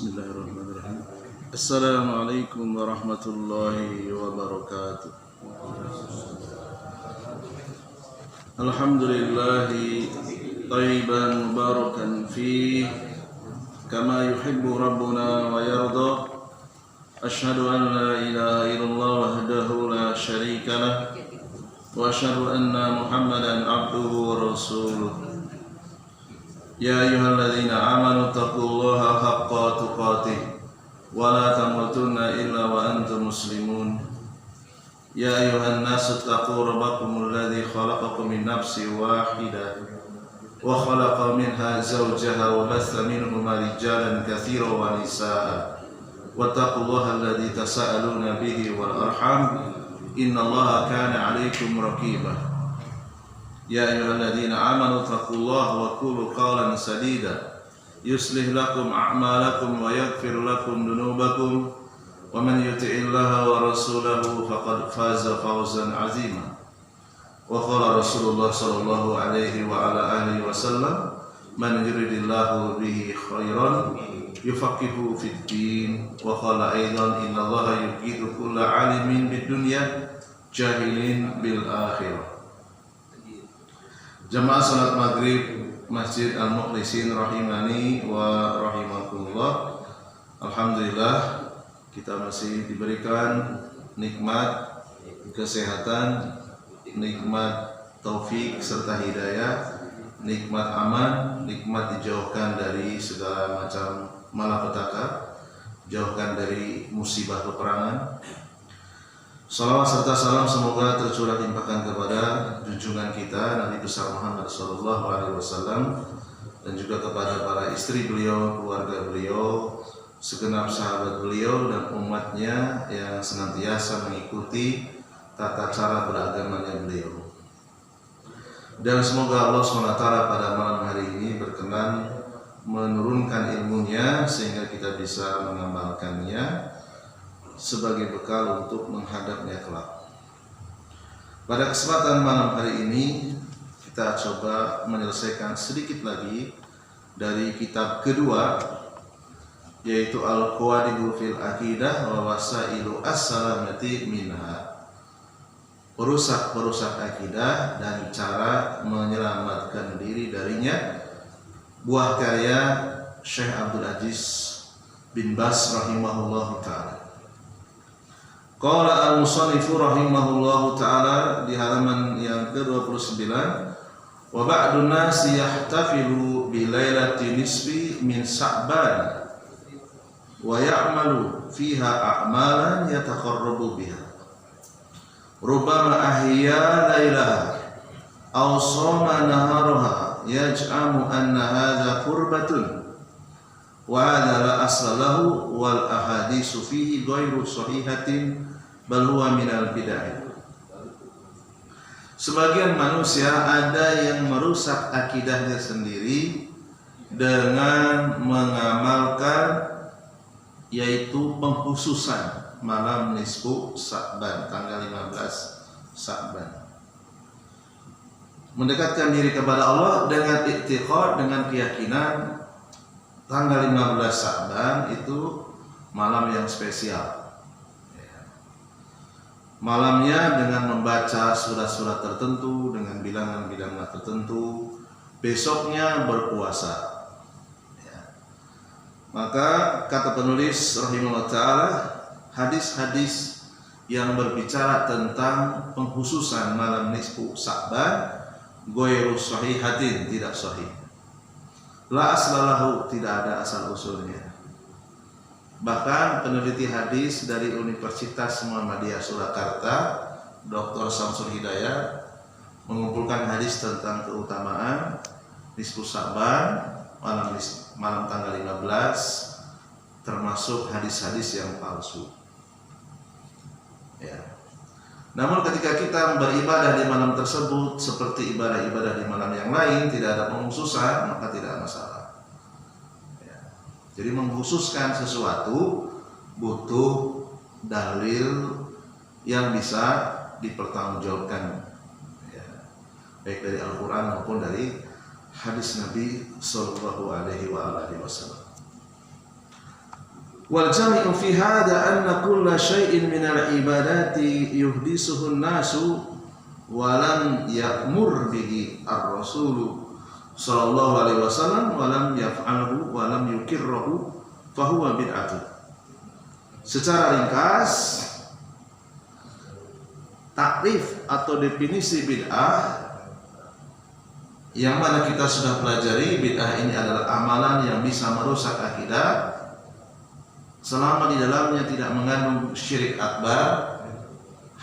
Bismillahirrahmanirrahim. Assalamualaikum warahmatullahi wabarakatuh. Alhamdulillahi thayyiban mubarakan fi kama yuhibbu rabbuna wa yarda. Ashhadu an la ilaha illallah wahdahu la syarika lah wa ashhadu anna Muhammadan abduhu wa rasuluh. Ya ayyuhalladzina amanu taqullaha haqqa tuqatih wa la tamutunna illa wa antum muslimun. Ya ayyuhan nasu taqu rabbakumul ladzi khalaqakum min nafsin wahidah wa khalaqa minha zawjaha wa batha minhuma rijalan katsiran wa nisaa'a wattaqullaha alladzi tasaaluna bihi wal arham innallaha kana 'alaikum raqiba. Ya ayyuhalladzina amanu taqullaha wa qulu qawlan sadida yuslih lakum a'malakum wa yaghfir lakum dhunubakum wa man yuti'illaha wa rasulahu faqad faza fawzan 'azima. Wa qala Rasulullah sallallahu alaihi wa ala alihi wasallam man yuridillahu bihi khairan yufaqihuhu fid din. Wa qala aidan innallaha yuqitu kulla 'alimin bid dunya jahilin bil akhirah. Jamaah salat maghrib Masjid Al-Mukhlisin rahimani wa rahimakumullah. Alhamdulillah kita masih diberikan nikmat kesehatan, nikmat taufik serta hidayah, nikmat aman, nikmat dijauhkan dari segala macam malapetaka, jauhkan dari musibah peperangan. Salawat serta salam semoga tercurah limpahkan kepada junjungan kita Nabi besar Muhammad sallallahu alaihi wasallam dan juga kepada para istri beliau, keluarga beliau, segenap sahabat beliau dan umatnya yang senantiasa mengikuti tata cara beragamanya beliau. Dan semoga Allah SWT pada malam hari ini berkenan menurunkan ilmunya sehingga kita bisa mengamalkannya sebagai bekal untuk menghadapnya kelak. Pada kesempatan malam hari ini kita coba menyelesaikan sedikit lagi dari kitab kedua, yaitu Al-Qawaidul fil Aqidah wa Wasailu As-Salamati minha, perusak-perusak akidah dan cara menyelamatkan diri darinya, buah karya Syekh Abdul Aziz bin Baz rahimahullahu ta'ala. Qala al-musannifu rahimahullahu ta'ala di halaman yang ke-29, wa ba'dun nasi yahtafilu bi lailati nisfi min Sa'ban wa ya'malu fiha a'malan yataqarrabu biha rubbama ahya lailaha aw shama naharaha yaj'amu anna hadha qurbatun wa hadha la asla lahu wal ahaditsu fihi ghairu sahihatin bal huwa minal bid'ah. Sebagian manusia ada yang merusak akidahnya sendiri dengan mengamalkan yaitu pengkhususan malam nisfu Sa'ban, tanggal 15 Sa'ban, mendekatkan diri kepada Allah dengan i'tiqad, dengan keyakinan tanggal 15 Sa'ban itu malam yang spesial. Malamnya dengan membaca surat-surat tertentu dengan bilangan-bilangan tertentu, besoknya berpuasa. Maka kata penulis rahimahullah ta'ala, hadis-hadis yang berbicara tentang pengkhususan malam nisfu Sa'ban ghairu sahihatin, tidak sahih. La aslalahu, tidak ada asal usulnya. Bahkan peneliti hadis dari Universitas Muhammadiyah Surakarta, Dr. Samsul Hidayat, mengumpulkan hadis tentang keutamaan nisfu Sa'ban, malam tanggal 15, termasuk hadis-hadis yang palsu. Ya. Namun ketika kita beribadah di malam tersebut seperti ibadah-ibadah di malam yang lain, tidak ada pengkhususan, maka tidak ada masalah. Jadi mengkhususkan sesuatu butuh dalil yang bisa dipertanggungjawabkan, ya, baik dari Al-Quran maupun dari hadis Nabi Sallallahu Alaihi Wasallam. Wal jami'u fi hadha anna kulla syai'in min al-ibadati yuhdisuhu an-nasu wa lam ya'mur bihi ar-rasul sallallahu alaihi wasallam wa lam yaf'alhu wa lam yukirrahu fa huwa bid'atun. Secara ringkas, takrif atau definisi bid'ah yang mana kita sudah pelajari, bid'ah ini adalah amalan yang bisa merusak akidah selama di dalamnya tidak mengandung syirik akbar,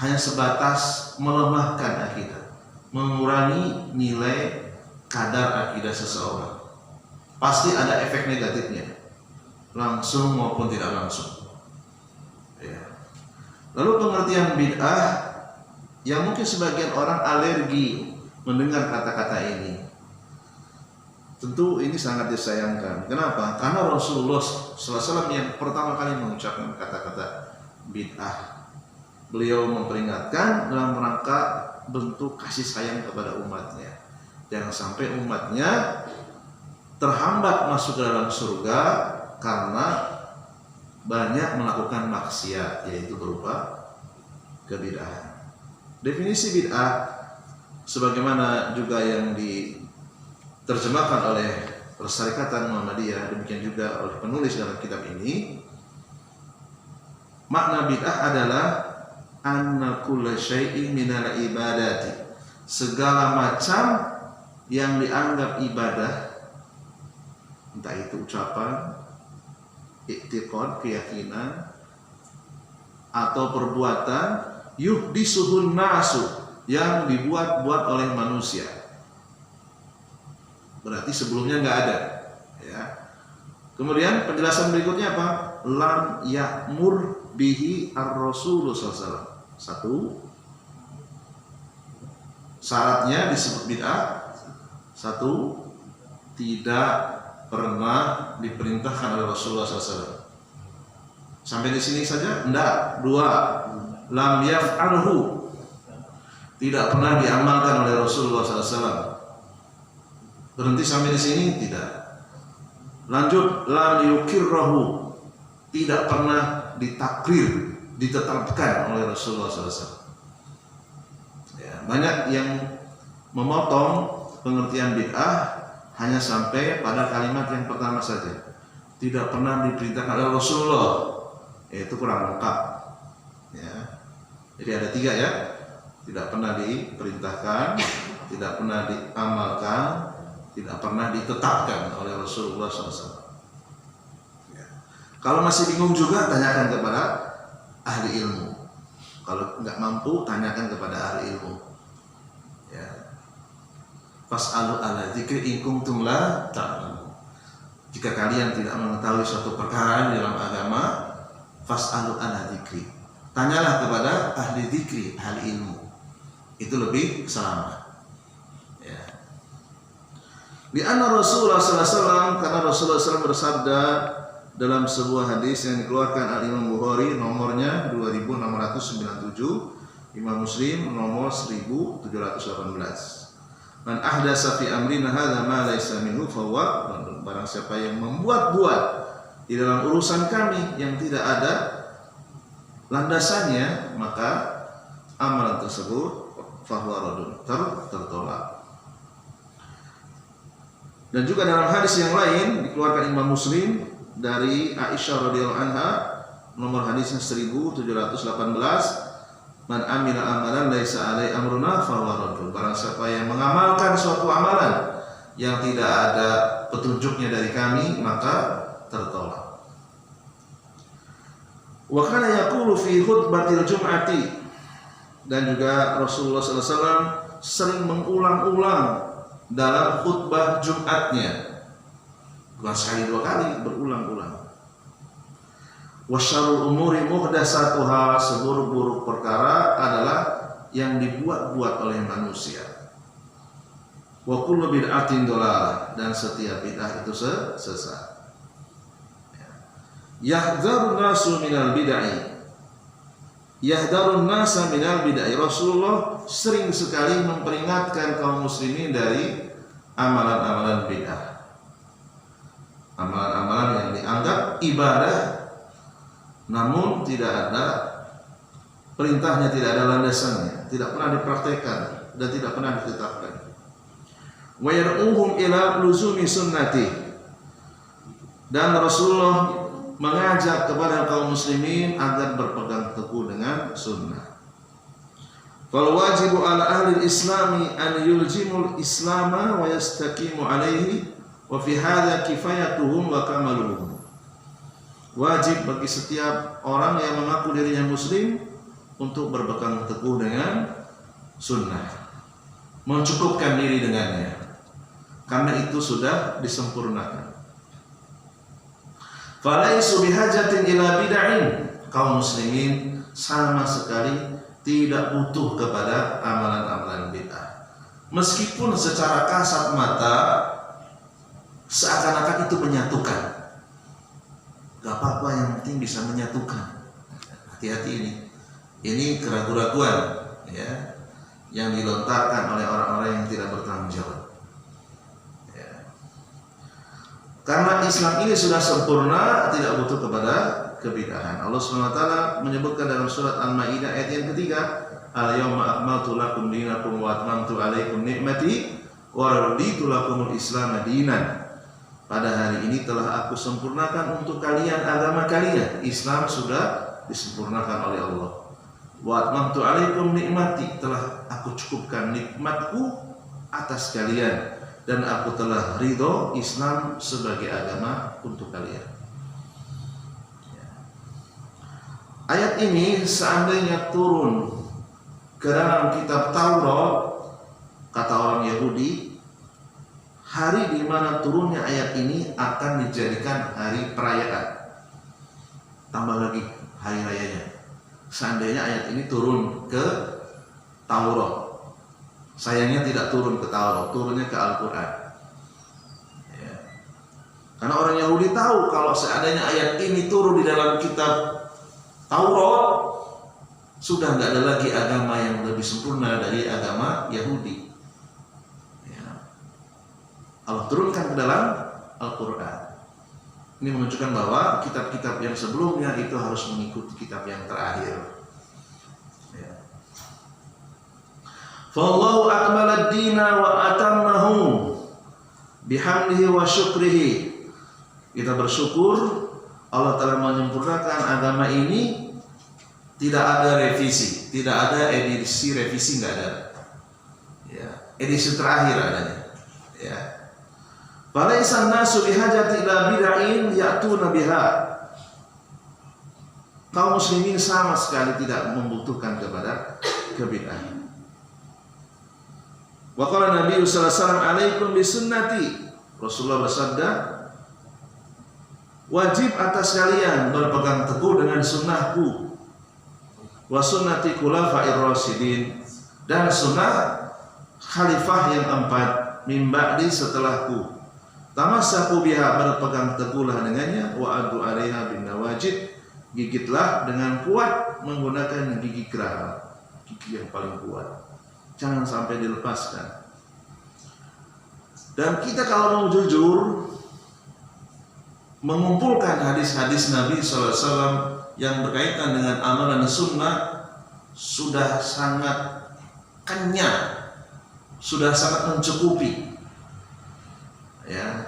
hanya sebatas melemahkan akidah, mengurangi nilai kadar akidah seseorang. Pasti ada efek negatifnya, langsung maupun tidak langsung. Ya. Lalu pengertian bid'ah yang mungkin sebagian orang alergi mendengar kata-kata ini. Tentu ini sangat disayangkan. Kenapa? Karena Rasulullah SAW yang pertama kali mengucapkan kata-kata bid'ah. Beliau memperingatkan dalam rangka bentuk kasih sayang kepada umatnya. Jangan sampai umatnya terhambat masuk ke dalam surga karena banyak melakukan maksiat, yaitu berupa kebid'ahan. Definisi bid'ah sebagaimana juga yang diterjemahkan oleh Persyarikatan Muhammadiyah, demikian juga oleh penulis dalam kitab ini, makna bid'ah adalah anna kulla syai'in minal ibadati, segala macam yang dianggap ibadah, entah itu ucapan, i'tiqad, keyakinan, atau perbuatan, yuhdisuhun nasu, yang dibuat-buat oleh manusia. Berarti sebelumnya nggak ada. Ya. Kemudian penjelasan berikutnya apa? Lam ya'mur bihi ar-rasul sallallahu alaihi wasallam. Satu, syaratnya disebut bid'ah. Satu, tidak pernah diperintahkan oleh Rasulullah SAW. Sampai di sini saja? Enggak. Dua, lam yaf'alhu, tidak pernah diamalkan oleh Rasulullah SAW. Berhenti sampai di sini? Tidak. Lanjut, lam yukirrahu, tidak pernah ditakrir, ditetapkan oleh Rasulullah SAW. Ya, banyak yang memotong pengertian bid'ah hanya sampai pada kalimat yang pertama saja. Tidak pernah diperintahkan oleh Rasulullah. Itu kurang lengkap. Ya. Jadi ada tiga ya. Tidak pernah diperintahkan, tidak pernah diamalkan, tidak pernah ditetapkan oleh Rasulullah SAW. Ya. Kalau masih bingung juga, tanyakan kepada ahli ilmu. Kalau nggak mampu, tanyakan kepada ahli ilmu. Ya. Fas'alu ala dzikri in kuntum la ta'lamun. Jika kalian tidak mengetahui suatu perkara di dalam agama, fas'alu ala dzikri, tanyalah kepada ahli dzikri, ahli ilmu. Itu lebih selamat. Ya. Di anna Rasulullah SAW, karena Rasulullah SAW bersabda dalam sebuah hadis yang dikeluarkan Al-Imam Bukhari, nomornya 2697, Imam Muslim nomor 1718. Man ahdasa fi amrina hadza ma laysa minhu fahuwa raddun. Barang siapa yang membuat-buat di dalam urusan kami yang tidak ada landasannya, maka amalan tersebut fahuwa raddun, tertolak. Dan juga dalam hadis yang lain dikeluarkan Imam Muslim dari Aisyah radhiyallahu anha, nomor hadisnya 1718, man amila amalan laisa alai amruna fahuwa raddun. Barang siapa yang mengamalkan suatu amalan yang tidak ada petunjuknya dari kami, maka tertolak. Wa kana yaqulu fi khutbatil jum'ati, dan juga Rasulullah SAW sering mengulang-ulang dalam khutbah Jumatnya, bukan sekali dua kali, berulang-ulang. Wasyarul umuri muhdatsatuha, seburuk-buruk perkara adalah yang dibuat-buat oleh manusia. Wa kullu bid'atin dhalalah, dan setiap bid'ah itu sesat. Yahdharun nasu minal bid'ah, yahdharun nasa minal bid'ah. Rasulullah sering sekali memperingatkan kaum muslimin dari amalan-amalan bid'ah, amalan-amalan yang dianggap ibadah namun tidak ada perintahnya, tidak ada landasannya, tidak pernah dipraktekkan dan tidak pernah ditetapkan. Wa yad'uhum ila luzumi sunnati, dan Rasulullah mengajak kepada kaum muslimin agar berpegang teguh dengan sunnah. Fal wajibu ala ahli islami an yulzimul islama wa yastaqimu alaihi wa fi hadha kifayatuhum wa kamaluhum. Wajib bagi setiap orang yang mengaku dirinya muslim untuk berpegang teguh dengan sunnah, mencukupkan diri dengannya, karena itu sudah disempurnakan. Falaisu bihajatin ila bid'ain, kaum muslimin sama sekali tidak butuh kepada amalan-amalan bid'ah. Meskipun secara kasat mata seakan-akan itu menyatukan, gak apa-apa, yang penting bisa menyatukan. Hati-hati ini keraguan-raguan ya, yang dilontarkan oleh orang-orang yang tidak bertanggung jawab. Ya. Karena Islam ini sudah sempurna, tidak butuh kepada kebid'ahan. Allah SWT menyebutkan dalam surat Al-Maidah ayat yang ketiga, Al-yawma akmaltu lakum dinakum wa atmamtu alaikum ni'mati wa raditu lakumul Islam dinan. Pada hari ini telah aku sempurnakan untuk kalian agama kalian. Islam sudah disempurnakan oleh Allah. Wa atmamtu alaikum nikmati, telah aku cukupkan nikmatku atas kalian, dan aku telah ridho Islam sebagai agama untuk kalian. Ayat ini seandainya turun ke dalam kitab Taurat, kata orang Yahudi, hari di mana turunnya ayat ini akan dijadikan hari perayaan. Tambah lagi hari rayanya. Seandainya ayat ini turun ke Taurat, sayangnya tidak turun ke Taurat, turunnya ke Al-Quran ya. Karena orang Yahudi tahu kalau seandainya ayat ini turun di dalam kitab Taurat, sudah nggak ada lagi agama yang lebih sempurna dari agama Yahudi ya. Allah turunkan ke dalam Al-Quran. Ini menunjukkan bahwa kitab-kitab yang sebelumnya itu harus mengikuti kitab yang terakhir. Ya. Fallahu akmalad dina wa atammahu bihamdihi wa syukrihi. Kita bersyukur Allah telah menyempurnakan agama ini, tidak ada revisi, tidak ada edisi revisi, nggak ada. Ya. Edisi terakhir adanya. Ya. Falaisan nasu bihajati ila bid'ain ya'tuna biha. Kaum muslimin sama sekali tidak membutuhkan kepada kebid'ahan. Wa qala Nabi sallallahu alaihi wasallam alaikum bisunnati. Rasulullah bersabda, wajib atas kalian berpegang teguh dengan sunnahku, wa sunnati khulafa'ir rasyidin, dan sunnah khalifah yang 4 min ba'di setelahku. Tamassaku biha, berpegang teguhlah dengannya, wa adu 'alaiha bin nawajid, gigitlah dengan kuat menggunakan gigi geraham, gigi yang paling kuat, jangan sampai dilepaskan. Dan kita kalau mau jujur mengumpulkan hadis-hadis Nabi SAW yang berkaitan dengan amalan sunnah sudah sangat kenyang, sudah sangat mencukupi ya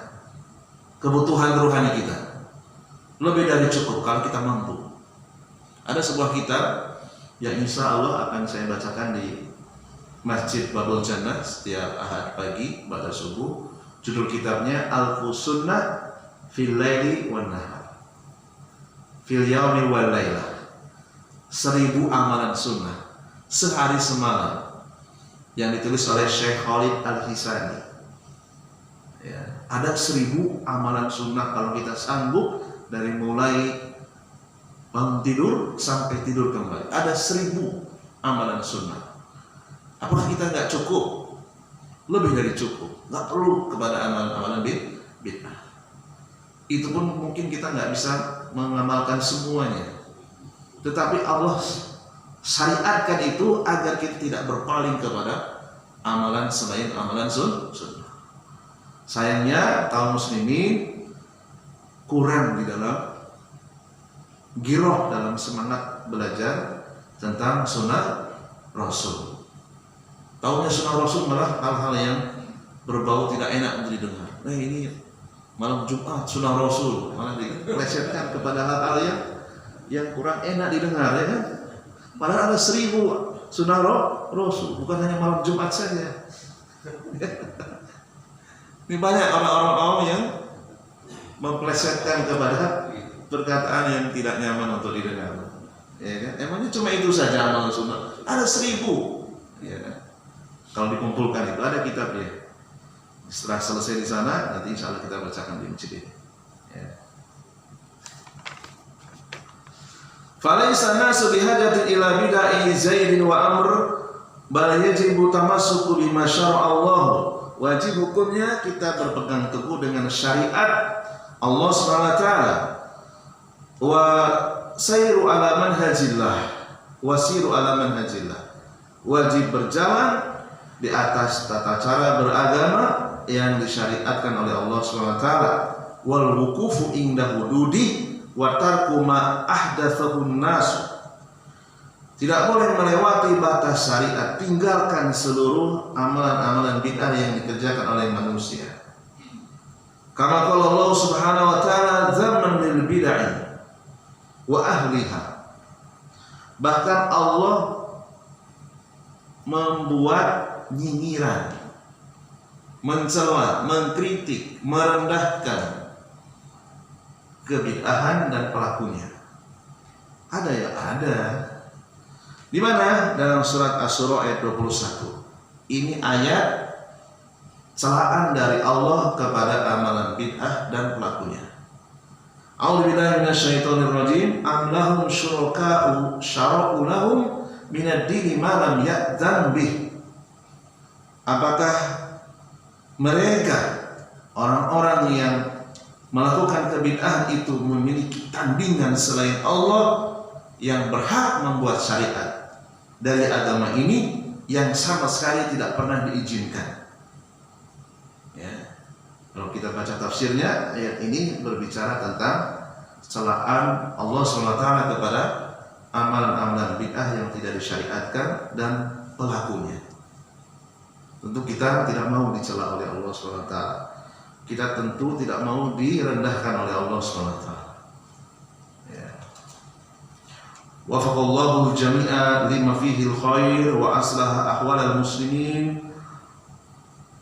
kebutuhan rohani kita, lebih dari cukup kalau kita mampu. Ada sebuah kitab yang insya Allah akan saya bacakan di Masjid Babul Jannah setiap Ahad pagi pada subuh. Judul kitabnya Al-Fusunnah fil laili wan nahar, fil yaumi wal lailah. 1000 amalan sunnah sehari semalam, yang ditulis oleh Syekh Khalid Al-Hisani ya. Ada 1000 amalan sunnah kalau kita sanggup, dari mulai bangun tidur sampai tidur kembali, ada 1000 amalan sunnah. Apakah kita nggak cukup? Lebih dari cukup, nggak perlu kepada amalan-amalan bid'ah. Itu pun mungkin kita nggak bisa mengamalkan semuanya, tetapi Allah syariatkan itu agar kita tidak berpaling kepada amalan selain amalan sunnah. Sayangnya kaum muslimin kurang di dalam giroh dalam semangat belajar tentang sunnah Rasul. Taunya sunnah Rasul malah hal-hal yang berbau tidak enak untuk didengar. Ini malam Jumat sunnah Rasul, malah dipelesetkan kepada hal-hal yang kurang enak didengar, ya kan? Padahal ada 1000 sunnah Rasul, bukan hanya malam Jumat saja. Ini banyak orang-orang awam yang mempelesetkan kepada perkataan yang tidak nyaman untuk didengar, ya kan? Emangnya cuma itu saja amal sunnah? Ada 1000, ya kan? Kalau dikumpulkan itu ada kitabnya. Setelah selesai di sana, nanti insya Allah kita bacakan di masjid ini. Ya. Falaisa nasu bihajatin ila bidai Zaidin wa Amr, bal yajibu tamassuku bima syara'a Allah. Wajib hukumnya kita berpegang teguh dengan syariat Allah SWT. Wa sayru ala manhajillah, wasiru ala manhajillah. Wajib berjalan di atas tata cara beragama yang disyariatkan oleh Allah SWT. Wal wukufu inda hududi wa tarku ma ahdatsahun nas. Tidak boleh melewati batas syariat, tinggalkan seluruh amalan-amalan bid'ah yang dikerjakan oleh manusia. Kama qala Allah Subhanahu wa taala dzamman lil bid'ah wa ahliha. Bahkan Allah membuat nyinyiran, mencela, mengkritik, merendahkan kebid'ahan dan pelakunya. Ada ya? Ada. Di mana? Dalam surat Asy-Syura ayat 21. Ini ayat celaan dari Allah kepada amalan bid'ah dan pelakunya. A'udzubillahi minasyaitonir rajim. Am lahum syuraka'u syara'u lahum minad dini ma lam ya'dzan bih. Apakah mereka orang-orang yang melakukan kebid'ahan itu memiliki tandingan selain Allah yang berhak membuat syariat dari agama ini yang sama sekali tidak pernah diizinkan? Ya. Kalau kita baca tafsirnya, ayat ini berbicara tentang celaan Allah SWT kepada amalan-amalan bid'ah yang tidak disyariatkan dan pelakunya. Tentu kita tidak mau dicela oleh Allah SWT. Kita tentu tidak mau direndahkan oleh Allah SWT. Ya. Wafaqallahu jami'a lima fihi al-khair wa aslaha ahwal al-muslimin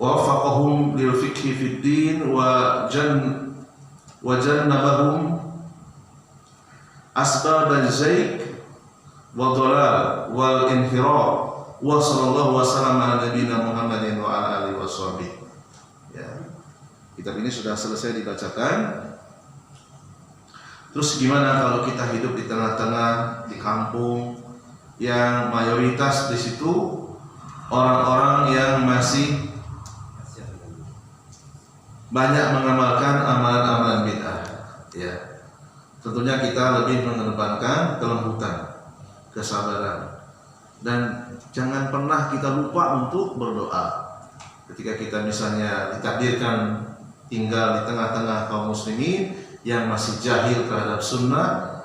wa wafaqahum lil fiqhi fid din wa jannabahum asbab al-zayg wa dhalal wal inhiraf. Wa sallallahu wasallam ala nabiyina Muhammadin wa ala alihi washabihi. Ya. Kitab ini sudah selesai dibacakan. Terus gimana kalau kita hidup di tengah-tengah di kampung yang mayoritas di situ orang-orang yang masih banyak mengamalkan amalan-amalan bid'ah, ya. Tentunya kita lebih mengedepankan kelembutan, kesabaran, dan jangan pernah kita lupa untuk berdoa. Ketika kita misalnya ditakdirkan tinggal di tengah-tengah kaum muslimin yang masih jahil terhadap sunnah,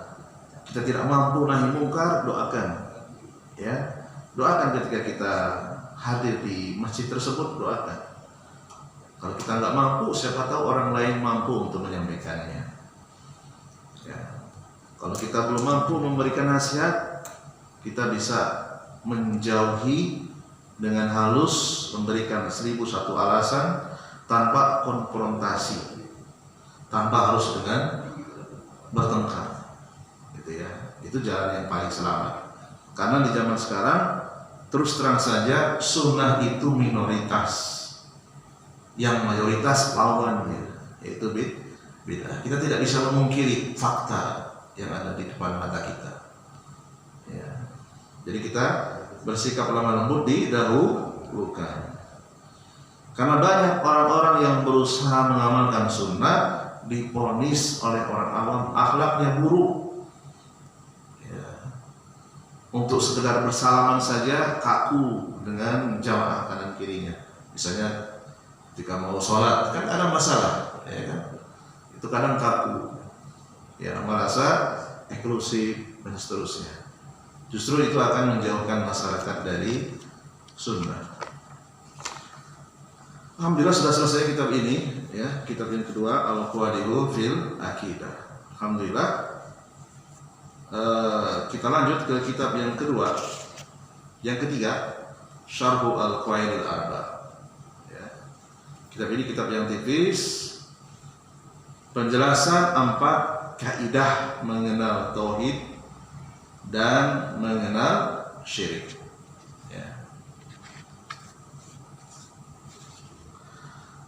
kita tidak mampu nahi mungkar, doakan, ya. Doakan ketika kita hadir di masjid tersebut, doakan. Kalau kita nggak mampu, siapa tahu orang lain mampu untuk menyampaikannya. Ya. Kalau kita belum mampu memberikan nasihat, kita bisa menjauhi dengan halus, memberikan 1001 alasan tanpa konfrontasi, tanpa harus dengan bertengkar, gitu ya. Itu jalan yang paling selamat. Karena di zaman sekarang, terus terang saja, sunnah itu minoritas, yang mayoritas lawannya, yaitu bid'ah. Kita tidak bisa memungkiri fakta yang ada di depan mata kita. Ya. Jadi kita bersikap lemah lembut didahulukan. Karena banyak orang-orang yang berusaha mengamalkan sunnah diponis oleh orang awam akhlaknya buruk. Ya. Untuk sekedar bersalaman saja kaku dengan jamaah kanan kirinya. Misalnya jika mau sholat kan ada masalah, ya kan? Itu kadang kaku. Ya, merasa eksklusif dan seterusnya. Justru itu akan menjauhkan masyarakat dari sunnah. Alhamdulillah sudah selesai kitab ini, ya, kitab yang kedua Al-Qawaidu fil Aqidah. Alhamdulillah. Kita lanjut ke kitab yang kedua, yang ketiga, Syarhu Al-Qawaidil Arba. Ya. Kitab ini kitab yang tipis, penjelasan 4 kaidah mengenal tauhid dan mengenal syirik. Ya.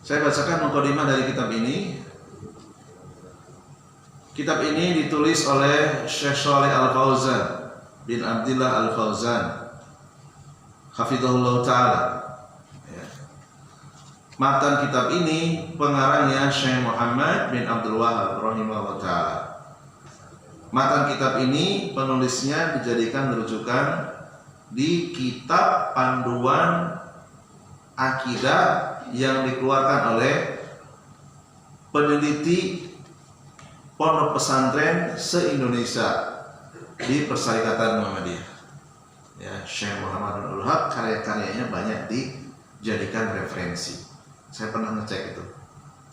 Saya bacakan mukadimah dari kitab ini. Kitab ini ditulis oleh Syekh Shalih Al-Fauzan bin Abdillah Al-Fauzan, hafizahullah ta'ala. Ya. Matan kitab ini pengarangnya Syekh Muhammad bin Abdul Wahhab rahimahullah ta'ala. Matan kitab ini penulisnya dijadikan rujukan di kitab panduan akidah yang dikeluarkan oleh peneliti pondok pesantren se-Indonesia di Persyarikatan Muhammadiyah. Ya, Syekh Muhammad bin Abdul Wahhab karya-karyanya banyak dijadikan referensi. Saya pernah ngecek itu.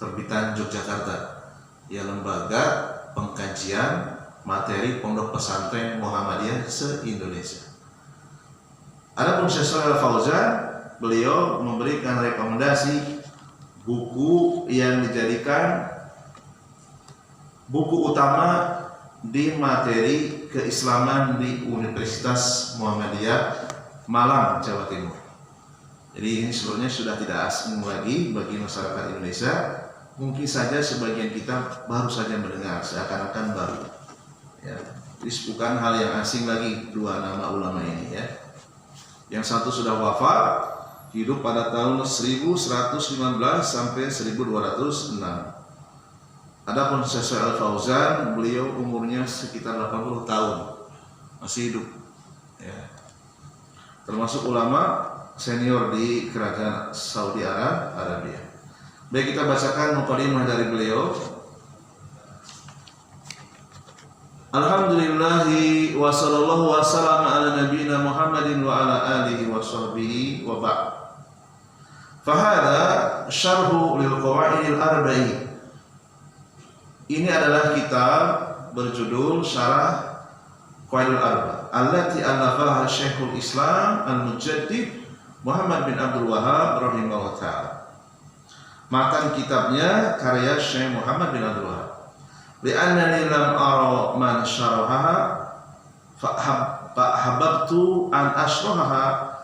Terbitan Yogyakarta, ya, lembaga pengkajian materi pondok pesantren Muhammadiyah se-Indonesia. Adapun Syekh Shalih Al-Fauzan, beliau memberikan rekomendasi buku yang dijadikan buku utama di materi keislaman di Universitas Muhammadiyah Malang, Jawa Timur. Jadi ini sebenarnya sudah tidak asing lagi bagi masyarakat Indonesia. Mungkin saja sebagian kita baru saja mendengar, seakan-akan baru. Ya, ini bukan hal yang asing lagi dua nama ulama ini, ya. Yang satu sudah wafat, hidup pada tahun 1115 sampai 1206. Adapun Syekh Al-Fauzan, beliau umurnya sekitar 80 tahun, masih hidup, ya. Termasuk ulama senior di kerajaan Saudi Arabia. Baik, kita bacakan mukadimah dari beliau. Alhamdulillahi wa sallallahu wa sallam ala nabiyina Muhammadin wa ala alihi wa sahbihi wa ba'd. Fahada syarhu lil qawaidil arba'in. Ini adalah kitab berjudul Syarah Qawaidul Arba allati alafaha Syekhul Islam Al-Mujaddid Muhammad bin Abdul Wahhab rahimahullah ta'ala. Matan kitabnya karya Syekh Muhammad bin Abdul Wahhab. Li'annani lam ara man syarahaha fahabbtu an ashrahaha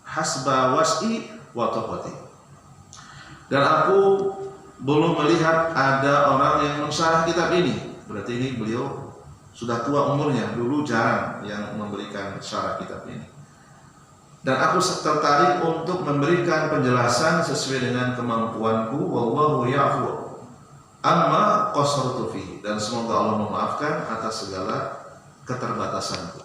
hasba was'i wa taqati. Dan aku belum melihat ada orang yang mensyarah kitab ini. Berarti ini beliau sudah tua umurnya, dulu jarang yang memberikan syarah kitab ini. Dan aku tertarik untuk memberikan penjelasan sesuai dengan kemampuanku. Wallahu ya'fu amma qasartu fihi. Dan semoga Allah memaafkan atas segala keterbatasanku.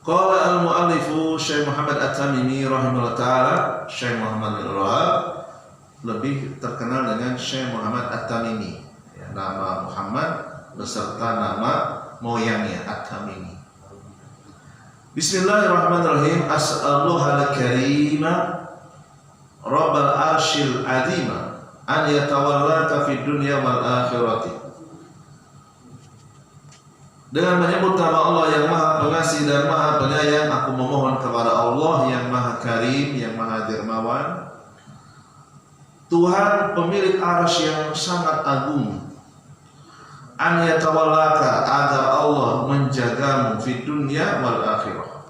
Qala al-mu'allifu Syekh Muhammad At-Tamimi rahimahullah ta'ala. Syekh Muhammad bin Wahhab lebih terkenal dengan Syekh Muhammad At-Tamimi, ya, nama Muhammad beserta nama moyangnya At-Tamimi. Bismillahirrahmanirrahim. As'aluhal karima Rabbal arshil azima an yatawallaka fid dunya wal akhirati. Dengan menyebut nama Allah yang Maha Pengasih dan Maha Penyayang, aku memohon kepada Allah yang Maha Karim, yang Maha Dermawan, Tuhan pemilik arsy yang sangat agung, an yatawallaka, agar Allah menjagamu fi dunya wal akhirah,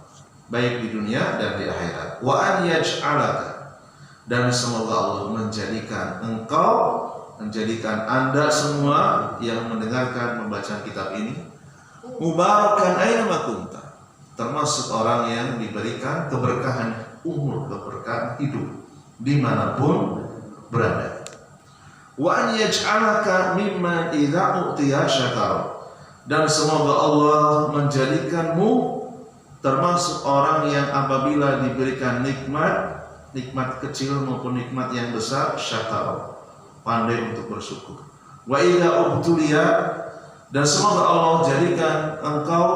baik di dunia dan di akhirat. Wa an yaj'alaka, dan semoga Allah menjadikan engkau, menjadikan Anda semua yang mendengarkan membaca kitab ini mubarakan aina ma kunta, termasuk orang yang diberikan keberkahan umur, keberkahan hidup dimanapun berada. Wa an yaj'alaka mimman idza utiya syakara, dan semoga Allah menjadikanmu termasuk orang yang apabila diberikan nikmat, nikmat kecil maupun nikmat yang besar, syakara, pandai untuk bersyukur. Wa idza ubtuliya, dan semoga Allah jadikan engkau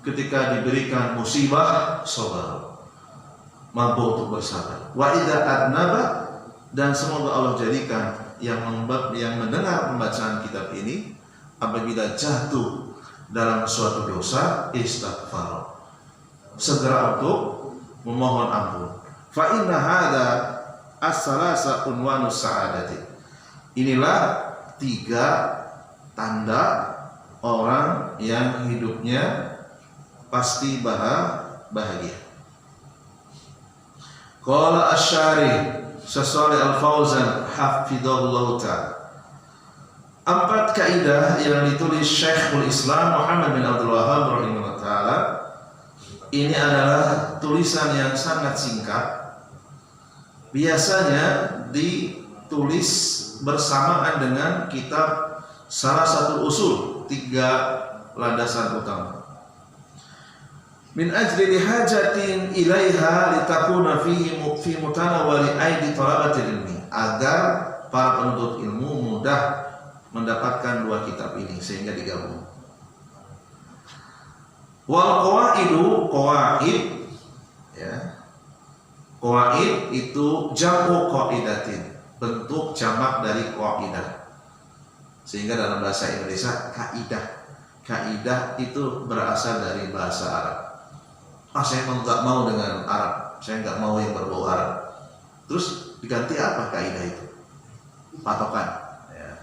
ketika diberikan musibah sabar, mampu untuk bersabar. Wa idza adnaba, dan semoga Allah jadikan yang mendengar pembacaan kitab ini apabila jatuh dalam suatu dosa istighfar, segera untuk memohon ampun. Fa inna hadza as-salasa unwanus sa'adati. Inilah 3 tanda orang yang hidupnya pasti bahagia. Qala asy-syarih Syaikh Al-Fauzan hafizahullah ta'ala, 4 kaidah yang ditulis Syekhul Islam Muhammad bin Abdul Wahhab rahimahullah ta'ala. Ini adalah tulisan yang sangat singkat, biasanya ditulis bersamaan dengan kitab salah satu usul 3 landasan utama. Min ajli hajatin ilaiha litakuna fi mutanawali aidi talabatil ilmi, agar para penuntut ilmu mudah mendapatkan 2 kitab ini sehingga digabung. Wal qawaidu, qawaid ya. Qawaid itu jamu qaidatin, bentuk jamak dari qaidah. Sehingga dalam bahasa Indonesia kaidah. Kaidah itu berasal dari bahasa Arab. Saya nggak mau dengan Arab, saya nggak mau yang berbau Arab. Terus diganti apa kaidah itu? Patokan, ya.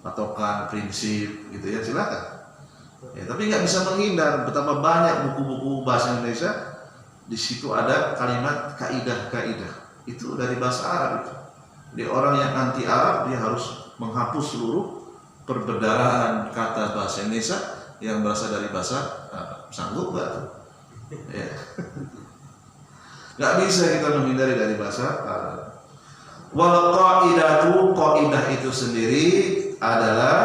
Patokan, prinsip, gitu ya, silakan. Ya, tapi nggak bisa menghindar betapa banyak buku-buku bahasa Indonesia di situ ada kalimat kaidah-kaidah. Itu dari bahasa Arab itu. Jadi orang yang anti Arab dia harus menghapus seluruh perbedaan kata bahasa Indonesia yang berasal dari bahasa Arab. Sanggup nggak? Ya. Nggak bisa kita menghindari dari bahasa Arab. Wal qaidatu, qaidah itu sendiri adalah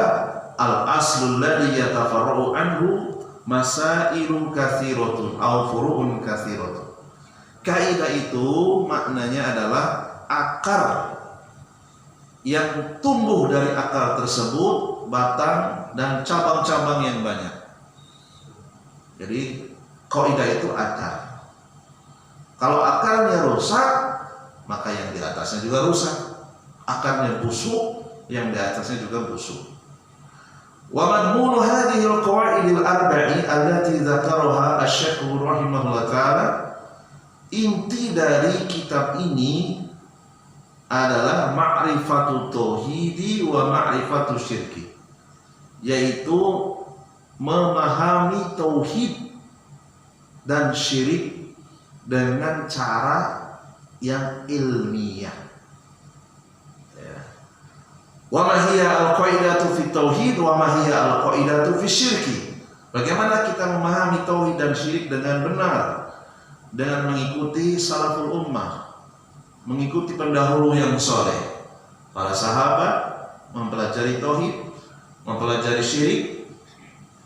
al aslul ladzi yatafarra'u anhu masailun katsiratun aw furu'un katsiratun. Kaidah itu maknanya adalah akar yang tumbuh dari akar tersebut batang dan cabang-cabang yang banyak. Jadi kaidah itu akar. Kalau akarnya rusak, maka yang di atasnya juga rusak. Akarnya busuk, yang di atasnya juga busuk. Wa madmunu hadhihi al-qawaid al-arba'i allati dzakaraha asy-syaikh rahimahullah ta'ala, inti dari kitab ini adalah ma'rifatu tauhidi wa ma'rifatu syirki, yaitu memahami tauhid dan syirik dengan cara yang ilmiah. Wa ma hiya al-qaidatu fi tauhid wa ma hiya al-qaidatu fi syirki. Bagaimana kita memahami tauhid dan syirik dengan benar, dengan mengikuti salaful ummah, mengikuti pendahulu yang soleh. Para sahabat mempelajari tauhid, mempelajari syirik,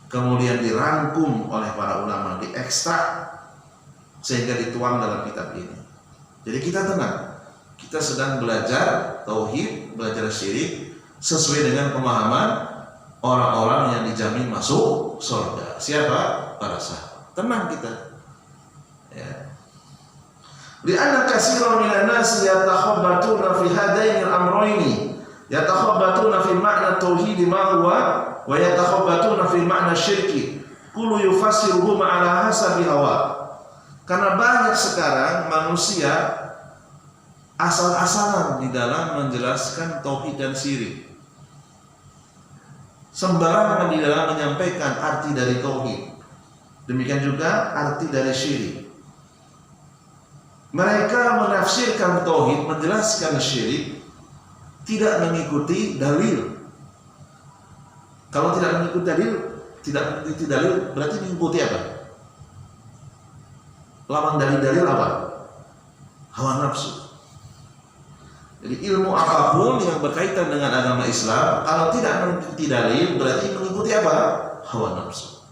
kemudian dirangkum oleh para ulama, diekstrak sehingga dituang dalam kitab ini. Jadi kita tenang, kita sedang belajar tauhid, belajar syirik sesuai dengan pemahaman orang-orang yang dijamin masuk surga. Siapa? Para sahabat. Tenang kita. Ya. Li'anna katsiran minan nasi yatakhabbatuna fi hadaini al-amrayni, yatakhabbatuna fi ma'na tauhid ma huwa wa yatakhabbatuna fi ma'na syirki. Kullu yufassiruhu ma'ala hasabi hawa. Karena banyak sekarang manusia asal-asalan di dalam menjelaskan tauhid dan syirik, sembarangan di dalam menyampaikan arti dari tauhid, demikian juga arti dari syirik. Mereka menafsirkan tauhid, menjelaskan syirik tidak mengikuti dalil. Kalau tidak mengikuti dalil berarti mengikuti apa? Lawan dari dalil apa? Hawa nafsu. Jadi ilmu apapun yang berkaitan dengan agama Islam, kalau tidak mengikuti dalil berarti mengikuti apa? Hawa nafsu.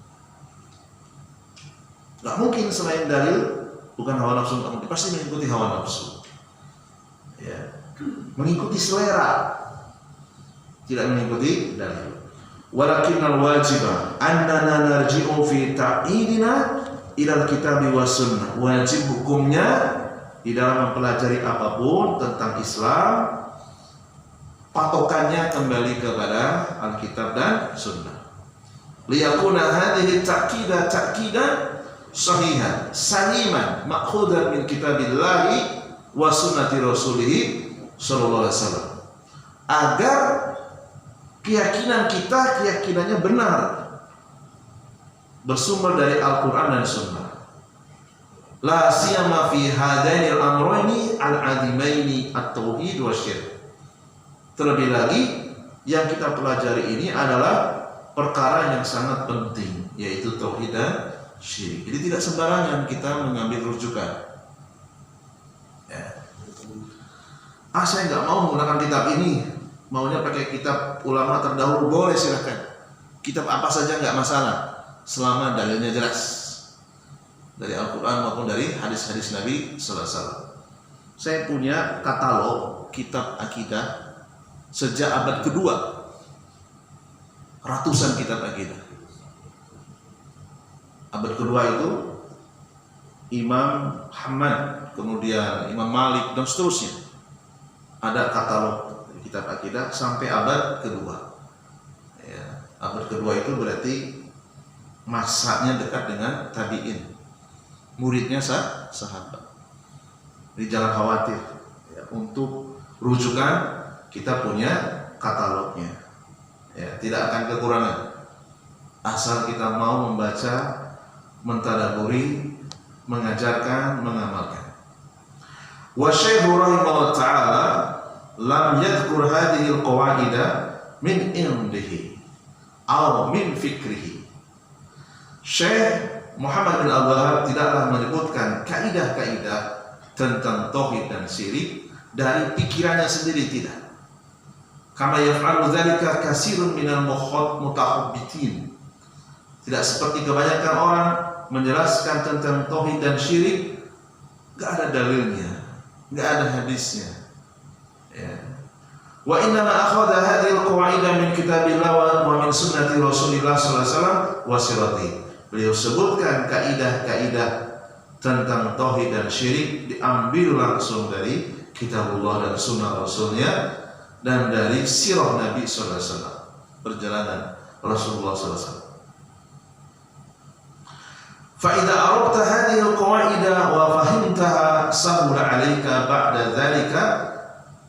Gak mungkin selain dalil, bukan hawa nafsu, pasti mengikuti hawa nafsu. Ya. Mengikuti selera. tidak mengikuti dalil. Walakinnal wajiba annana narji'u fi ta'idina ilal kitabi was sunnah. Wajib hukumnya di dalam mempelajari apapun tentang Islam, patokannya kembali kepada Alkitab dan Sunnah. Liyakuna hadhihi ta'qidah sahihan saliman ma'khudan min kitabillahi wa sunnati rasulih sallallahu alaihi wasallam. Agar keyakinan kita keyakinannya benar, bersumber dari Al-Qur'an dan Sunnah. La siyama fi hadaini al-amrayni al-'azimaini at-tauhid wa syirk. Terlebih lagi yang kita pelajari ini adalah perkara yang sangat penting, yaitu tauhid dan syirik. Jadi tidak sembarangan kita mengambil rujukan. Ya. Saya nggak mau menggunakan kitab ini, maunya pakai kitab ulama terdahulu, boleh silakan. Kitab apa saja nggak masalah, selama dalilnya jelas dari Al-Quran maupun dari hadis-hadis Nabi Sallallahu Alaihi Wasallam. Saya punya katalog kitab akidah sejak abad kedua, ratusan kitab akidah. Abad kedua itu Imam Ahmad, kemudian Imam Malik dan seterusnya. Ada katalog kitab akidah sampai abad kedua. Ya, abad kedua itu berarti masanya dekat dengan tabi'in. Muridnya sahabat. Jadi jangan khawatir ya, untuk rujukan kita punya katalognya. Ya, tidak akan kekurangan asal kita mau membaca, mentadaburi, mengajarkan, mengamalkan. Wa Syekh rahimahullah taala lam yadhkur hadhihi al-qawaida min indihi aw min fikrihi. Syekh Muhammad bin Abdul tidaklah menyebutkan kaidah-kaidah tentang tauhid dan syirik dari pikirannya sendiri, tidak. Kama yaf'alu dzalika katsirun minal mutahabbitin. Tidak seperti kebanyakan orang menjelaskan tentang tauhid dan syirik enggak ada dalilnya, enggak ada hadisnya. Ya. Wa inna ma akhadha hadhihi al-qawaida min kitabillah wa min sunnati Rasulillah sallallahu alaihi wasallam wa sirati. Beliau sebutkan kaidah-kaidah tentang tauhid dan syirik diambil langsung dari kitabullah dan sunnah Rasulnya dan dari sirah Nabi sallallahu alaihi wasallam, perjalanan Rasulullah sallallahu alaihi wasallam. Fa idza arabta hadhihi al-qawaida wa fahimtaha sahula 'alaika ba'da dhalika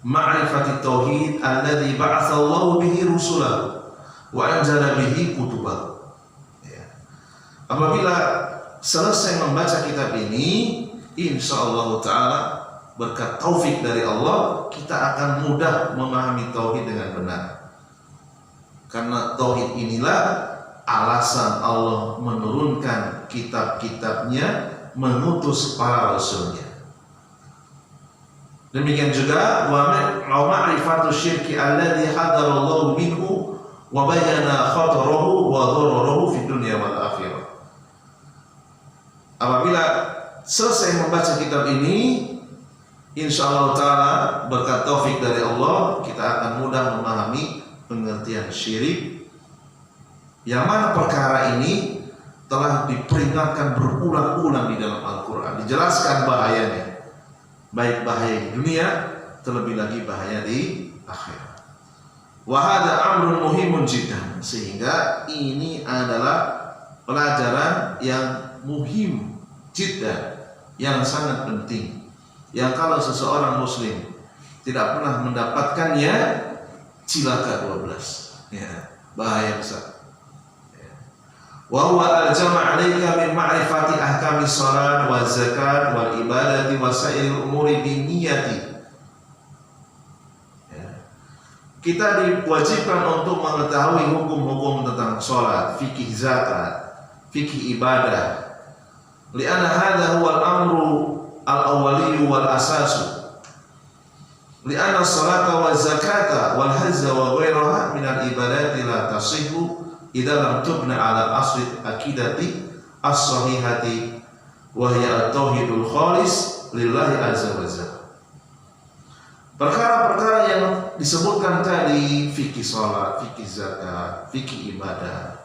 ma'rifati tauhid alladhi ba'atha Allah bihi rusulahu wa anzala bihi kutubahu. Apabila selesai membaca kitab ini, insyaallah ta'ala berkat taufik dari Allah, kita akan mudah memahami tauhid dengan benar. Karena tauhid inilah alasan Allah menurunkan kitab-kitabnya, mengutus para rasulnya. Demikian juga wa ma'rifatu syirki alladhi hadarallahu minhu wa bayyana khatarahu wa dhararahu fid dunya wal akhirah. Apabila selesai membaca kitab ini, insyaallah ta'ala berkat taufik dari Allah, kita akan mudah memahami pengertian syirik, yang mana perkara ini telah diperingatkan berulang-ulang di dalam Al-Quran, dijelaskan bahayanya, baik bahaya di dunia, terlebih lagi bahaya di akhirat. Wa hadza amrun muhimun jiddan, sehingga ini adalah pelajaran yang muhim jiddan, yang sangat penting, yang kalau seseorang muslim tidak pernah mendapatkannya, cilaka 12 ya, bahaya besar. Wa huwa al-jama' 'alaika min ma'rifati ahkami shalat wa zakat wal ibadati wa sa'iril umuri binniyati. Kita diwajibkan untuk mengetahui hukum-hukum tentang salat, fikih zakat, fikih ibadah. Li'anna hadha huwa al-amru al-awwali wal asasu. Li'anna as-salata wa zakata wal hajja wa ghairaha min al-ibadati la tasihhu idza lam tubna 'ala asli aqidati as-sahihati wa hiya at-tauhidul khalis lillahi azza wa jalla. perkara-perkara yang disebutkan tadi, fikih sholat, fikih zakat, fikih ibadah.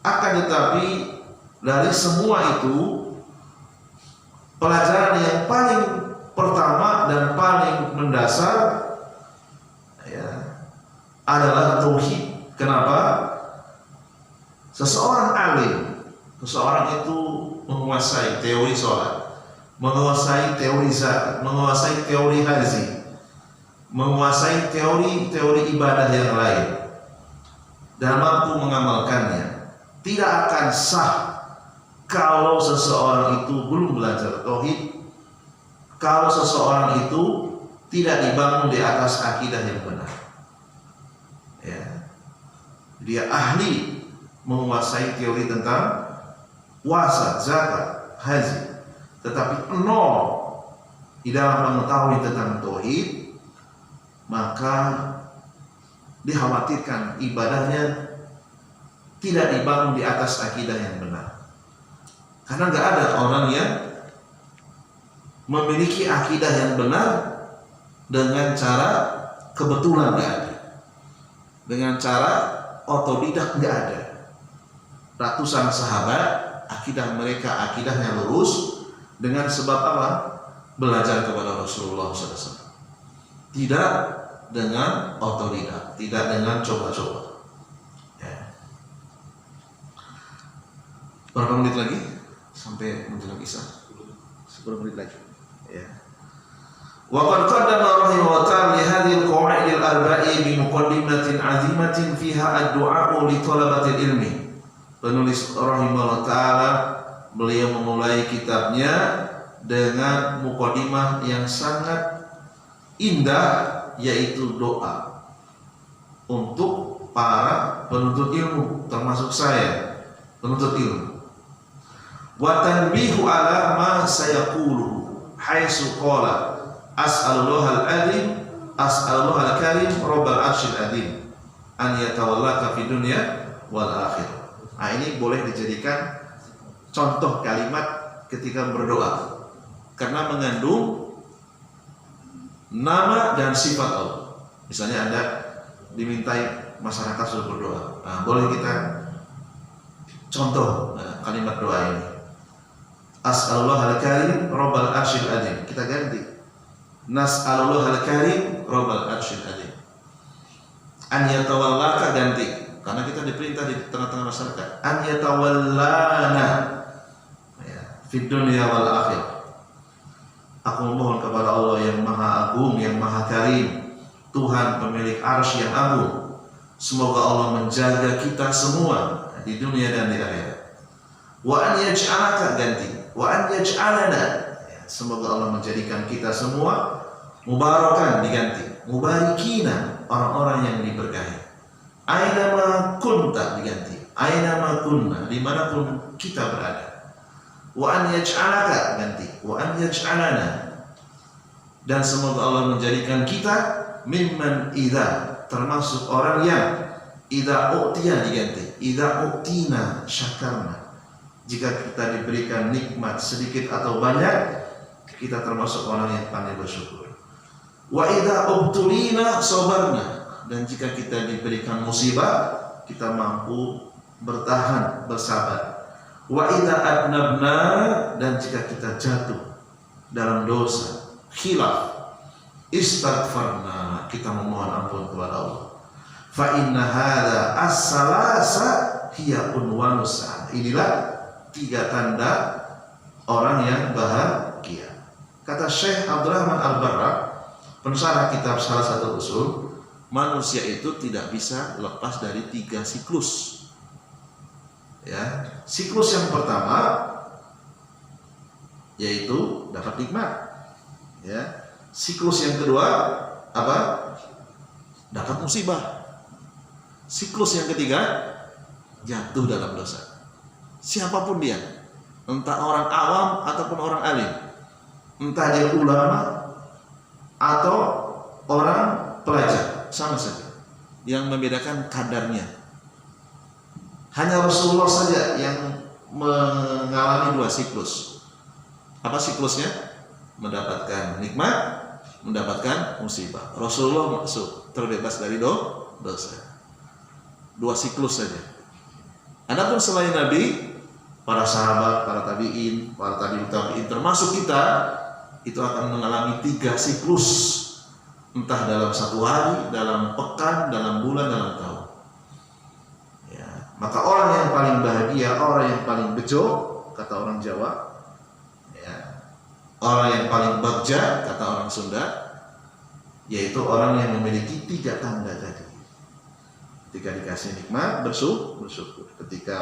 Akan tetapi dari semua itu, pelajaran yang paling pertama dan paling mendasar ya, adalah tauhid. Kenapa? Seseorang alim, seseorang itu menguasai teori sholat, menguasai teori zakat, menguasai teori haji, menguasai teori ibadah yang lain, dan mampu mengamalkannya. Tidak akan sah kalau seseorang itu belum belajar tauhid, kalau seseorang itu tidak dibangun di atas akidah yang benar. Ya. Dia ahli menguasai teori tentang puasa, zakat, haji, tetapi nol di dalam mengetahui tentang tauhid, maka dikhawatirkan ibadahnya tidak dibangun di atas akidah yang benar. Karena nggak ada orang yang memiliki akidah yang benar dengan cara kebetulan, nggak ada. Dengan cara otodidak, nggak ada. Ratusan sahabat akidah mereka akidahnya lurus dengan sebab apa? Belajar kepada Rasulullah SAW. Tidak dengan otodidak, tidak dengan coba-coba. Ya. Berapa menit lagi sampai menjelang Isya? 10 menit lagi. Ya. Wa qad qaddama rahimahu ta'ala li hadhihi al-qawaid al-arba'i bi muqaddimatin 'azimatin fiha ad-du'a li talabatil ilmi. Penulis rahimahullah ta'ala, beliau memulai kitabnya dengan muqaddimah yang sangat indah, yaitu doa untuk para penuntut ilmu, termasuk saya penuntut ilmu. Wa tanbihu ala ma sayaqulu haitsu qala as'alullah al-azim as'alullah al-karim rabbal arsyil azim an yatawallaka fid dunya wal akhirah. Nah, ini boleh dijadikan contoh kalimat ketika berdoa karena mengandung nama dan sifat Allah. Misalnya Anda dimintai masyarakat sudah berdoa, nah, boleh kita contoh kalimat doa ini. As'alullah al-karim rabbal arsyil azim. Kita ganti. Nas'alullah al-karim rabbal arsyil azim. An yatawallaka ganti. Karena kita diperintah di tengah-tengah masyarakat. An yatawallana ya, fid dunya wal akhirah. Aku memohon kepada Allah yang maha agung, yang maha karim, Tuhan pemilik arsy yang agung. Semoga Allah menjaga kita semua di dunia dan di akhirat. Wa an yaj'alaka ganti. Wa an yaj'alana. Semoga Allah menjadikan kita semua mubarakan diganti. Mubarikina, orang-orang yang diberkahi. Aina ma kunta diganti. Aina ma kunna, dimanapun kita berada. Wa an yaj'alaka ganti. Wa an yaj'alana. Dan semoga Allah menjadikan kita mimman idza, termasuk orang yang idza u'tiya diganti. Idza u'tina syakarna. Jika kita diberikan nikmat sedikit atau banyak, kita termasuk orang yang pandai bersyukur. Wa idza ubtulina sabarna. Dan jika kita diberikan musibah, kita mampu bertahan, bersabar. Wa idza adnabna, dan jika kita jatuh dalam dosa, khilaf, istighfarna, kita memohon ampun kepada Allah. Fa inna hadza as-salasa hiya unwanus sa'adah. Inilah 3 tanda orang yang bahagia. Kata Syekh Abdurrahman Al-Barra, pensyarah kitab salah satu usul, manusia itu tidak bisa lepas dari 3 siklus. Ya, siklus yang pertama yaitu dapat nikmat. Ya, siklus yang kedua apa? Dapat musibah. Siklus yang ketiga jatuh dalam dosa. Siapapun dia, entah orang awam ataupun orang alim, entah dia ulama atau orang pelajar, sama saja. Yang membedakan kadarnya hanya Rasulullah saja yang mengalami 2 siklus. Apa siklusnya? Mendapatkan nikmat mendapatkan musibah. Rasulullah masuk terbebas dari dosa. 2 siklus saja. Adapun selain Nabi, para sahabat, para tabi'in, para tabi'in termasuk kita, itu akan mengalami 3 siklus, entah dalam 1 hari, dalam pekan, dalam bulan, dalam tahun. Ya, maka orang yang paling bahagia, orang yang paling bejo, kata orang Jawa, ya, orang yang paling bagja, kata orang Sunda, yaitu orang yang memiliki 3 tanda tadi. Ketika dikasih nikmat, bersyukur. Ketika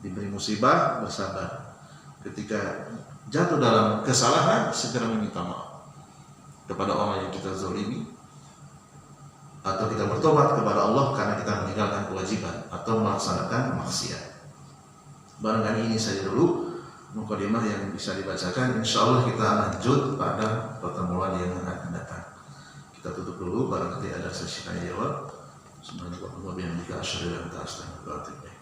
diberi musibah, bersabar. Ketika jatuh dalam kesalahan, segera meminta maaf kepada orang yang kita zalimi, atau kita bertobat kepada Allah karena kita meninggalkan kewajiban atau melaksanakan maksiat. Barangkali ini saja dulu mukadimah yang bisa dibacakan. Insyaallah kita lanjut pada pertemuan yang akan datang. Kita tutup dulu, barangkali ada sesi tanya jawab. Semoga Allah bihamdika asyhadu an la ilaha illa anta astaghfiruka wa atubu ilaik.